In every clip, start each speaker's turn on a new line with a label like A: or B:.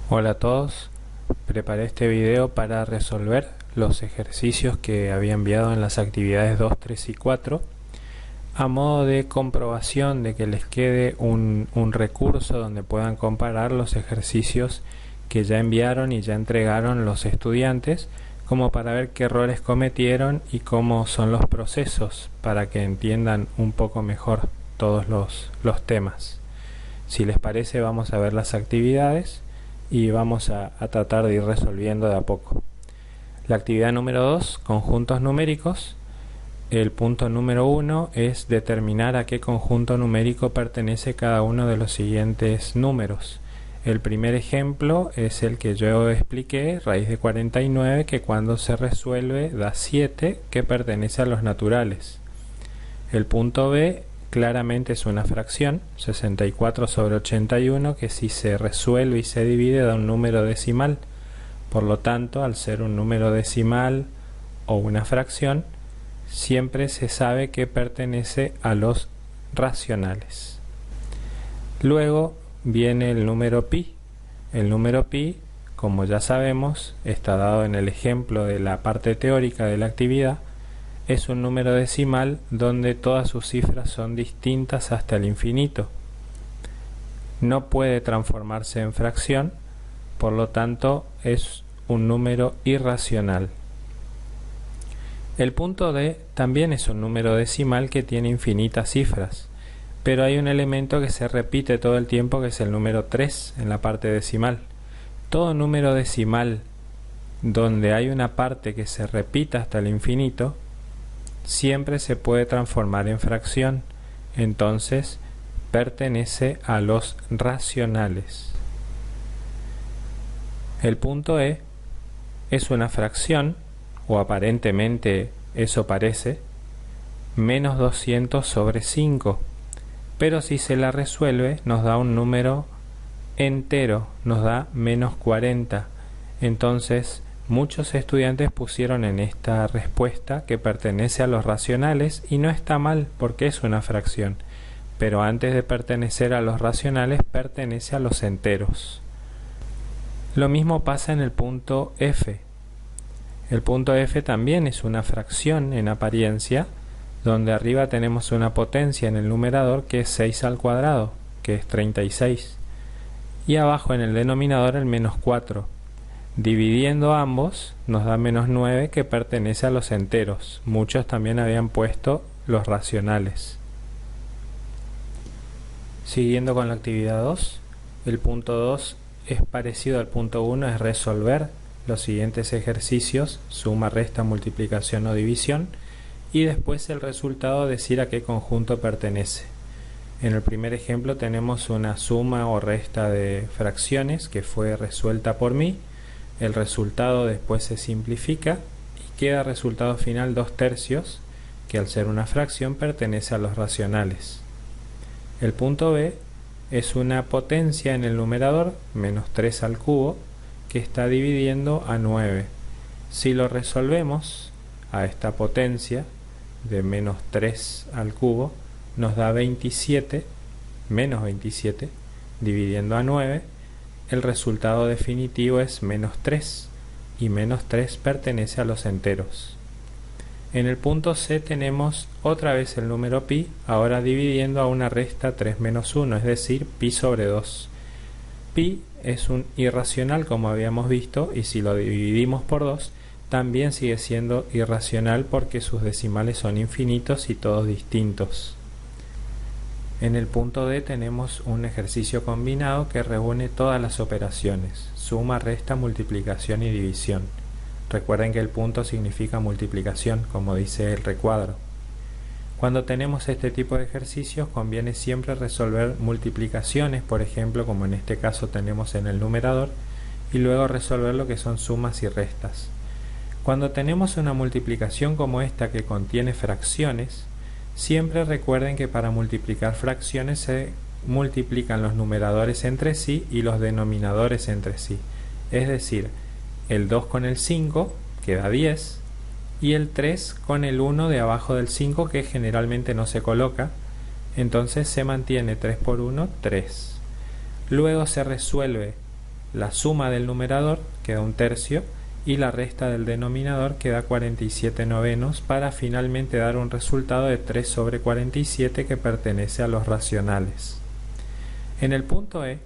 A: Hola a todos, preparé este video para resolver los ejercicios que había enviado en las actividades 2, 3 y 4 a modo de comprobación de que les quede un recurso donde puedan comparar los ejercicios que ya enviaron y ya entregaron los estudiantes, como para ver qué errores cometieron y cómo son los procesos, para que entiendan un poco mejor todos los temas. Si les parece, vamos a ver las actividades y vamos a tratar de ir resolviendo de a poco. La actividad número 2, conjuntos numéricos. El punto número 1 es determinar a qué conjunto numérico pertenece cada uno de los siguientes números. El primer ejemplo es el que yo expliqué, raíz de 49, que cuando se resuelve da 7, que pertenece a los naturales. El punto B claramente es una fracción, 64 sobre 81, que si se resuelve y se divide da un número decimal. Por lo tanto, al ser un número decimal o una fracción, siempre se sabe que pertenece a los racionales. Luego viene el número pi. El número pi, como ya sabemos, está dado en el ejemplo de la parte teórica de la actividad. Es un número decimal donde todas sus cifras son distintas hasta el infinito. No puede transformarse en fracción, por lo tanto es un número irracional. El punto D también es un número decimal que tiene infinitas cifras, pero hay un elemento que se repite todo el tiempo, que es el número 3 en la parte decimal. Todo número decimal donde hay una parte que se repita hasta el infinito siempre se puede transformar en fracción, entonces pertenece a los racionales. El punto E es una fracción, o aparentemente eso parece, menos 200 sobre 5, pero si se la resuelve nos da un número entero, nos da menos 40, entonces muchos estudiantes pusieron en esta respuesta que pertenece a los racionales, y no está mal porque es una fracción, pero antes de pertenecer a los racionales pertenece a los enteros. Lo mismo pasa en el punto F. El punto F también es una fracción en apariencia, donde arriba tenemos una potencia en el numerador que es 6 al cuadrado, que es 36, y abajo en el denominador el menos 4. Dividiendo ambos nos da menos 9, que pertenece a los enteros. Muchos también habían puesto los racionales. Siguiendo con la actividad 2, el punto 2 es parecido al punto 1, es resolver los siguientes ejercicios, suma, resta, multiplicación o división, y después el resultado decir a qué conjunto pertenece. En el primer ejemplo tenemos una suma o resta de fracciones que fue resuelta por mí. El resultado después se simplifica y queda resultado final 2/3, que al ser una fracción pertenece a los racionales. El punto B es una potencia en el numerador, menos 3 al cubo, que está dividiendo a 9. Si lo resolvemos a esta potencia de menos 3 al cubo, nos da 27, menos 27, dividiendo a 9. El resultado definitivo es menos 3, y menos 3 pertenece a los enteros. En el punto C tenemos otra vez el número pi, ahora dividiendo a una resta 3 menos 1, es decir, pi sobre 2. Pi es un irracional, como habíamos visto, y si lo dividimos por 2, también sigue siendo irracional porque sus decimales son infinitos y todos distintos. En el punto D tenemos un ejercicio combinado que reúne todas las operaciones: suma, resta, multiplicación y división. Recuerden que el punto significa multiplicación, como dice el recuadro. Cuando tenemos este tipo de ejercicios conviene siempre resolver multiplicaciones, por ejemplo, como en este caso tenemos en el numerador, y luego resolver lo que son sumas y restas. Cuando tenemos una multiplicación como esta que contiene fracciones, siempre recuerden que para multiplicar fracciones se multiplican los numeradores entre sí y los denominadores entre sí. Es decir, el 2 con el 5 queda 10, y el 3 con el 1 de abajo del 5, que generalmente no se coloca, entonces se mantiene 3 por 1, 3. Luego se resuelve la suma del numerador queda 1/3 y la resta del denominador queda 47/9 para finalmente dar un resultado de 3/47 que pertenece a los racionales. En el punto E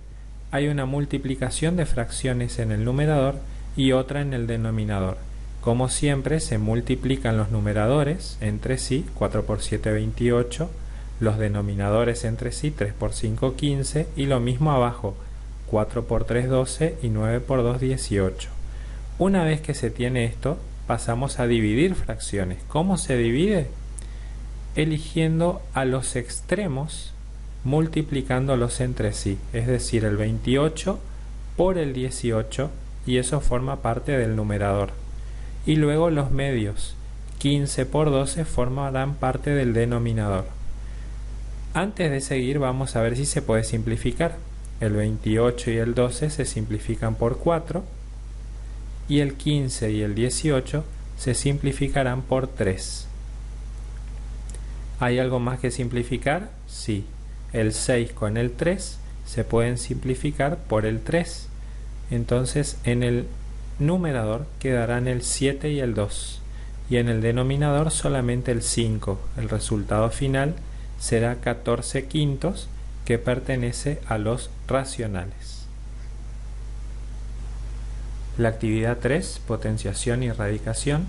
A: hay una multiplicación de fracciones en el numerador y otra en el denominador. Como siempre, se multiplican los numeradores entre sí, 4 por 7, 28, los denominadores entre sí, 3 por 5, 15, y lo mismo abajo, 4 por 3, 12 y 9 por 2, 18. Una vez que se tiene esto, pasamos a dividir fracciones. ¿Cómo se divide? Eligiendo a los extremos, multiplicándolos entre sí, es decir, el 28 por el 18, y eso forma parte del numerador. Y luego los medios, 15 por 12, formarán parte del denominador. Antes de seguir, vamos a ver si se puede simplificar. El 28 y el 12 se simplifican por 4, y el 15 y el 18 se simplificarán por 3. ¿Hay algo más que simplificar? Sí. El 6 con el 3 se pueden simplificar por el 3. Entonces en el numerador quedarán el 7 y el 2. Y en el denominador solamente el 5. El resultado final será 14 quintos, que pertenece a los racionales. La actividad 3, potenciación y radicación.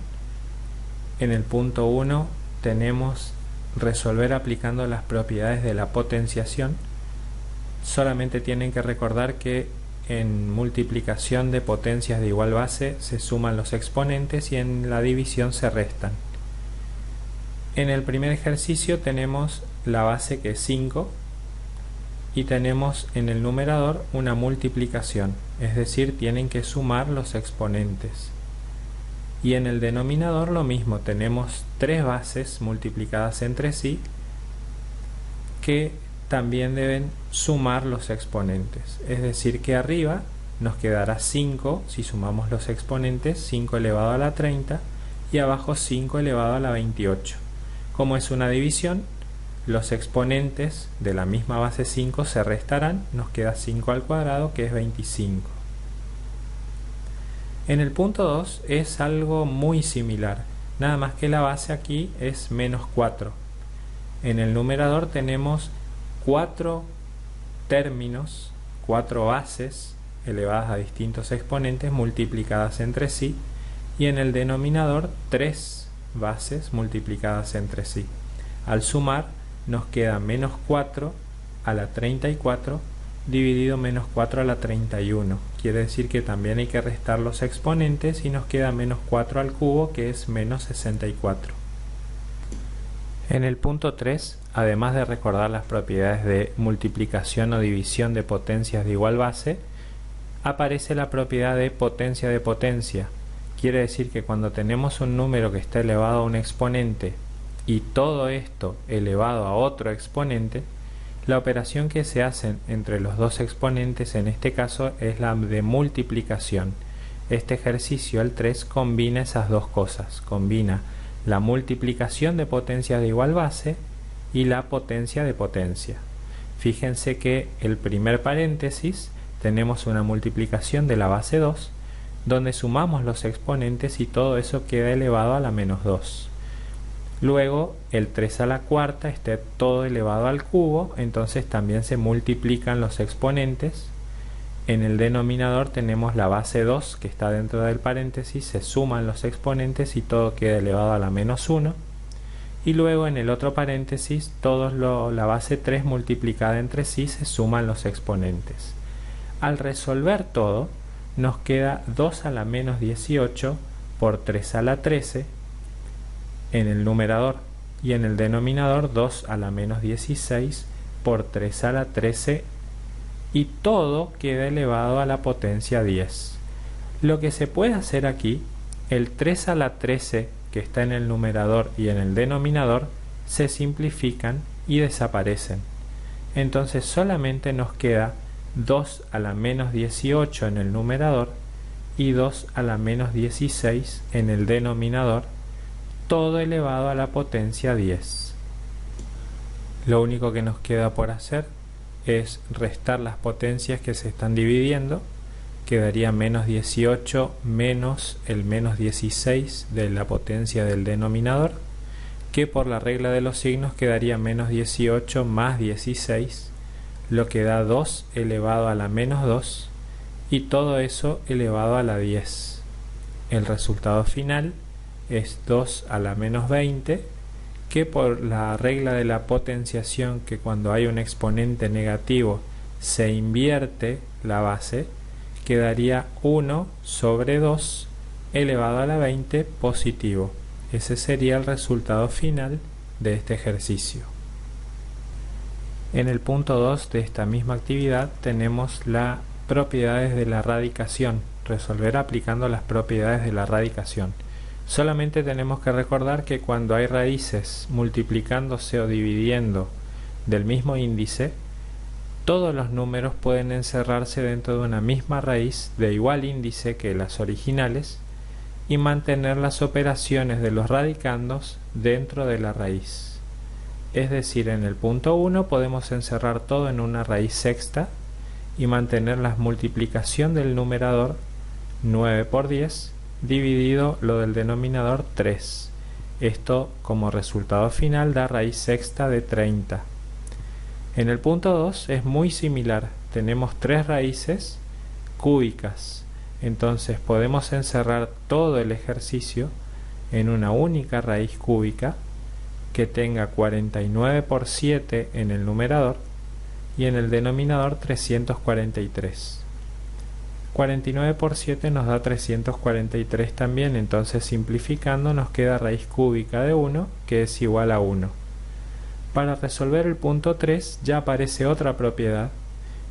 A: En el punto 1 tenemos resolver aplicando las propiedades de la potenciación. Solamente tienen que recordar que en multiplicación de potencias de igual base se suman los exponentes y en la división se restan. En el primer ejercicio tenemos la base que es 5 y tenemos en el numerador una multiplicación, es decir, tienen que sumar los exponentes. Y en el denominador lo mismo, tenemos 3 bases multiplicadas entre sí que también deben sumar los exponentes, es decir que arriba nos quedará 5 si sumamos los exponentes, 5 elevado a la 30, y abajo 5 elevado a la 28. Como es una división, los exponentes de la misma base 5 se restarán, nos queda 5 al cuadrado, que es 25. En el punto 2 es algo muy similar, nada más que la base aquí es menos 4. En el numerador tenemos 4 términos, 4 bases elevadas a distintos exponentes multiplicadas entre sí, y en el denominador 3 bases multiplicadas entre sí. Al sumar nos queda menos 4 a la 34 dividido menos 4 a la 31. Quiere decir que también hay que restar los exponentes y nos queda menos 4 al cubo, que es menos 64. En el punto 3, además de recordar las propiedades de multiplicación o división de potencias de igual base, aparece la propiedad de potencia. Quiere decir que cuando tenemos un número que está elevado a un exponente y todo esto elevado a otro exponente, la operación que se hace entre los dos exponentes en este caso es la de multiplicación. Este ejercicio, el 3, combina esas dos cosas, combina la multiplicación de potencias de igual base y la potencia de potencia. Fíjense que el primer paréntesis tenemos una multiplicación de la base 2, donde sumamos los exponentes y todo eso queda elevado a la menos 2. Luego el 3 a la cuarta está todo elevado al cubo, entonces también se multiplican los exponentes. En el denominador tenemos la base 2 que está dentro del paréntesis, se suman los exponentes y todo queda elevado a la menos 1. Y luego en el otro paréntesis, la base 3 multiplicada entre sí, se suman los exponentes. Al resolver todo, nos queda 2 a la menos 18 por 3 a la 13 en el numerador, y en el denominador 2 a la menos 16 por 3 a la 13, y todo queda elevado a la potencia 10. Lo que se puede hacer aquí, el 3 a la 13 que está en el numerador y en el denominador se simplifican y desaparecen. Entonces solamente nos queda 2 a la menos 18 en el numerador y 2 a la menos 16 en el denominador, todo elevado a la potencia 10. Lo único que nos queda por hacer es restar las potencias que se están dividiendo, quedaría menos 18 menos el menos 16 de la potencia del denominador, que por la regla de los signos quedaría menos 18 más 16, lo que da 2 elevado a la menos 2, y todo eso elevado a la 10. El resultado final es 2 a la menos 20, que por la regla de la potenciación, que cuando hay un exponente negativo se invierte la base, quedaría 1 sobre 2 elevado a la 20 positivo. Ese sería el resultado final de este ejercicio. En el punto 2 de esta misma actividad tenemos las propiedades de la radicación. Resolver aplicando las propiedades de la radicación. Solamente tenemos que recordar que cuando hay raíces multiplicándose o dividiendo del mismo índice, todos los números pueden encerrarse dentro de una misma raíz de igual índice que las originales y mantener las operaciones de los radicandos dentro de la raíz. Es decir, en el punto 1 podemos encerrar todo en una raíz sexta y mantener la multiplicación del numerador 9 por 10 dividido lo del denominador 3. Esto como resultado final da raíz sexta de 30. En el punto 2 es muy similar. Tenemos 3 raíces cúbicas. Entonces podemos encerrar todo el ejercicio en una única raíz cúbica que tenga 49 por 7 en el numerador y en el denominador 343. 49 por 7 nos da 343 también, entonces simplificando nos queda raíz cúbica de 1 que es igual a 1. Para resolver el punto 3 ya aparece otra propiedad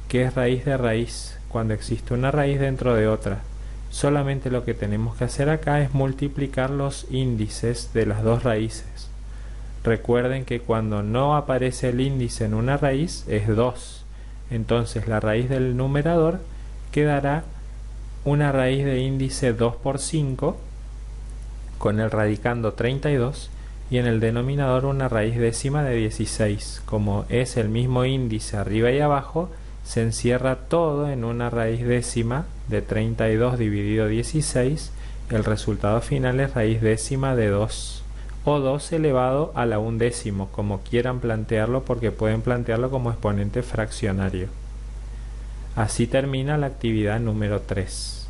A: que es raíz de raíz, cuando existe una raíz dentro de otra. Solamente lo que tenemos que hacer acá es multiplicar los índices de las dos raíces. Recuerden que cuando no aparece el índice en una raíz es 2. Entonces la raíz del numerador quedará una raíz de índice 2 por 5 con el radicando 32 y en el denominador una raíz décima de 16. Como es el mismo índice arriba y abajo, se encierra todo en una raíz décima de 32 dividido 16. El resultado final es raíz décima de 2 o 2 elevado a la undécimo, como quieran plantearlo, porque pueden plantearlo como exponente fraccionario. Así termina la actividad número 3.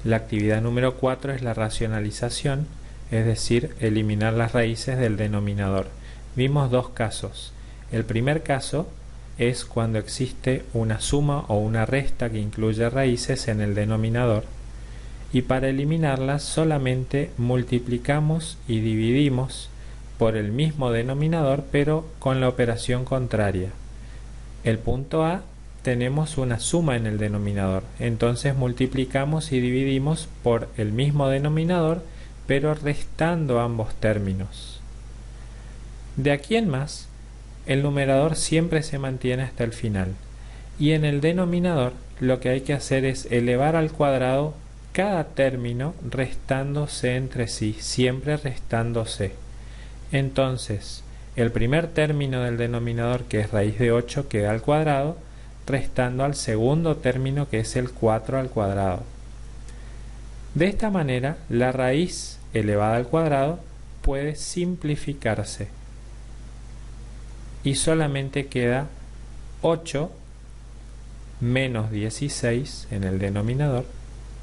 A: La actividad número 4 es la racionalización, es decir, eliminar las raíces del denominador. Vimos dos casos. El primer caso es cuando existe una suma o una resta que incluye raíces en el denominador, y para eliminarlas solamente multiplicamos y dividimos por el mismo denominador pero con la operación contraria. El punto A tenemos una suma en el denominador, entonces multiplicamos y dividimos por el mismo denominador pero restando ambos términos. De aquí en más, el numerador siempre se mantiene hasta el final, y en el denominador lo que hay que hacer es elevar al cuadrado cada término restándose entre sí, siempre restándose. Entonces, el primer término del denominador, que es raíz de 8, queda al cuadrado, restando al segundo término, que es el 4 al cuadrado. De esta manera, la raíz elevada al cuadrado puede simplificarse y solamente queda 8 menos 16 en el denominador,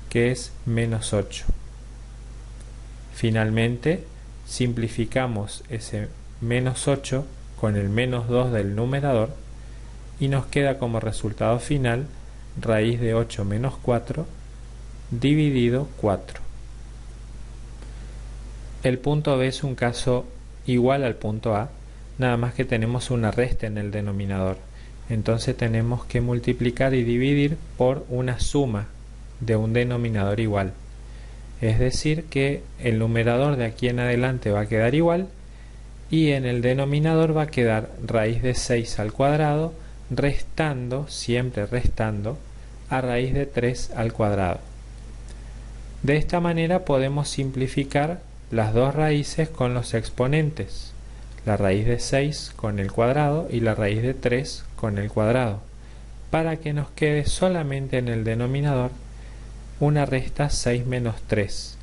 A: que es menos 8. Finalmente, simplificamos ese menos 8 con el menos 2 del numerador y nos queda como resultado final raíz de 8 menos 4 dividido 4. El punto B es un caso igual al punto A, nada más que tenemos una resta en el denominador. Entonces tenemos que multiplicar y dividir por una suma de un denominador igual. Es decir que el numerador de aquí en adelante va a quedar igual y en el denominador va a quedar raíz de 6 al cuadrado restando, siempre restando, a raíz de 3 al cuadrado. De esta manera podemos simplificar las dos raíces con los exponentes, la raíz de 6 con el cuadrado y la raíz de 3 con el cuadrado. para que nos quede solamente en el denominador una resta 6 menos 3,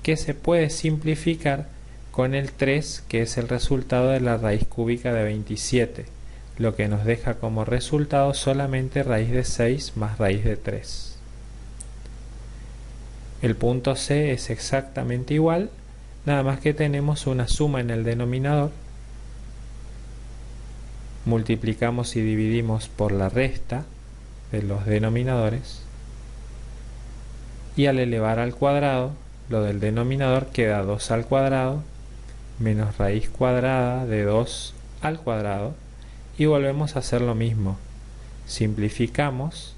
A: que se puede simplificar con el 3, que es el resultado de la raíz cúbica de 27, lo que nos deja como resultado solamente raíz de 6 más raíz de 3. El punto C es exactamente igual, nada más que tenemos una suma en el denominador. Multiplicamos y dividimos por la resta de los denominadores, y al elevar al cuadrado, lo del denominador queda 2 al cuadrado menos raíz cuadrada de 2 al cuadrado, y volvemos a hacer lo mismo. Simplificamos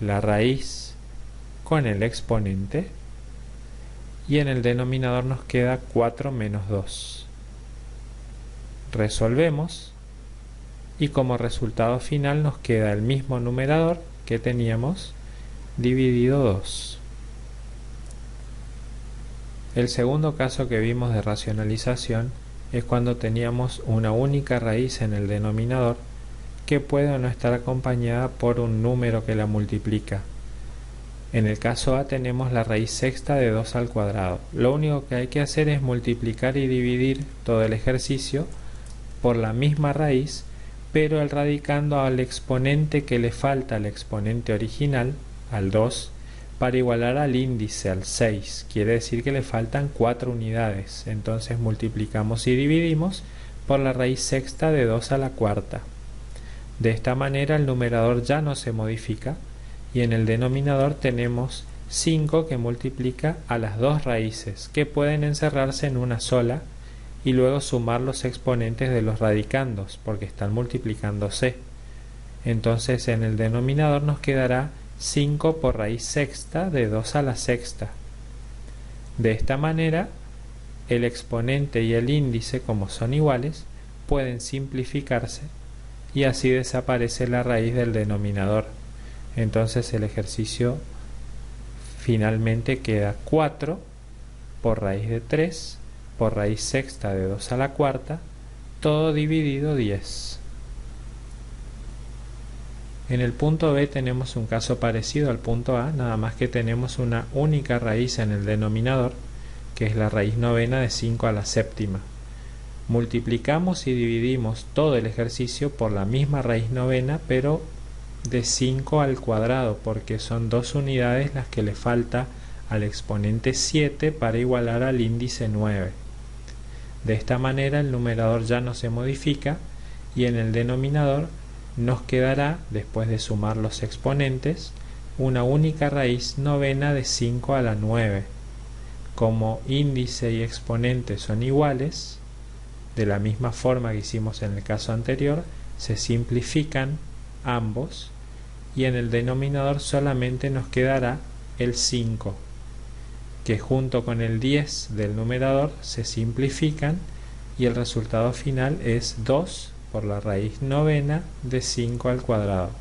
A: la raíz con el exponente, y en el denominador nos queda 4 menos 2. Resolvemos, y como resultado final nos queda el mismo numerador que teníamos dividido 2. El segundo caso que vimos de racionalización es cuando teníamos una única raíz en el denominador que puede o no estar acompañada por un número que la multiplica. En el caso A tenemos la raíz sexta de 2 al cuadrado. Lo único que hay que hacer es multiplicar y dividir todo el ejercicio por la misma raíz, pero el radicando al exponente que le falta al exponente original, al 2, para igualar al índice, al 6. Quiere decir que le faltan 4 unidades. Entonces multiplicamos y dividimos por la raíz sexta de 2 a la cuarta. De esta manera el numerador ya no se modifica, y en el denominador tenemos 5 que multiplica a las dos raíces, que pueden encerrarse en una sola, y luego sumar los exponentes de los radicandos, porque están multiplicándose. Entonces en el denominador nos quedará 5 por raíz sexta de 2 a la sexta. De esta manera, el exponente y el índice, como son iguales, pueden simplificarse, y así desaparece la raíz del denominador. Entonces el ejercicio finalmente queda 4 por raíz de 3 por raíz sexta de 2 a la cuarta, todo dividido 10. En el punto B tenemos un caso parecido al punto A, nada más que tenemos una única raíz en el denominador, que es la raíz novena de 5 a la séptima. Multiplicamos y dividimos todo el ejercicio por la misma raíz novena, pero de 5 al cuadrado, porque son 2 unidades las que le falta al exponente 7 para igualar al índice 9. De esta manera el numerador ya no se modifica, y en el denominador nos quedará, después de sumar los exponentes, una única raíz novena de 5 a la 9. Como índice y exponente son iguales, de la misma forma que hicimos en el caso anterior, se simplifican ambos, y en el denominador solamente nos quedará el 5, que junto con el 10 del numerador se simplifican, y el resultado final es 2 por la raíz novena de 5 al cuadrado.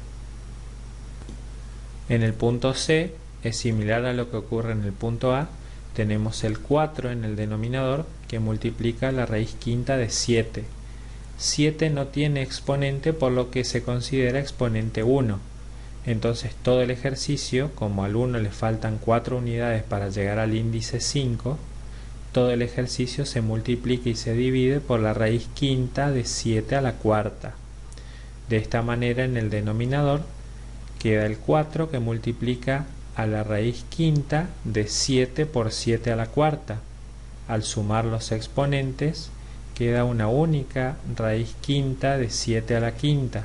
A: En el punto C es similar a lo que ocurre en el punto A. Tenemos el 4 en el denominador, que multiplica la raíz quinta de 7. 7 no tiene exponente, por lo que se considera exponente 1. Entonces todo el ejercicio, como al 1 le faltan 4 unidades para llegar al índice 5, todo el ejercicio se multiplica y se divide por la raíz quinta de 7 a la cuarta. De esta manera en el denominador queda el 4 que multiplica a la raíz quinta de 7 por 7 a la cuarta. Al sumar los exponentes queda una única raíz quinta de 7 a la quinta.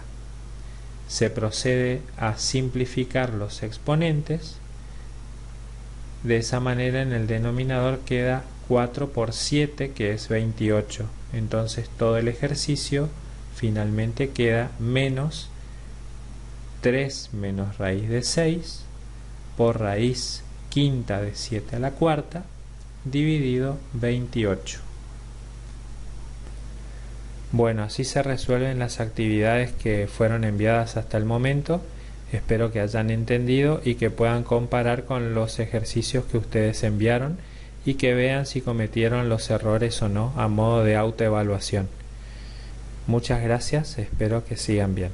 A: Se procede a simplificar los exponentes. De esa manera en el denominador queda 4 por 7, que es 28. Entonces todo el ejercicio finalmente queda menos 3 menos raíz de 6 por raíz quinta de 7 a la cuarta dividido 28. Bueno, así se resuelven las actividades que fueron enviadas hasta el momento. Espero que hayan entendido y que puedan comparar con los ejercicios que ustedes enviaron, y que vean si cometieron los errores o no a modo de autoevaluación. Muchas gracias, espero que sigan bien.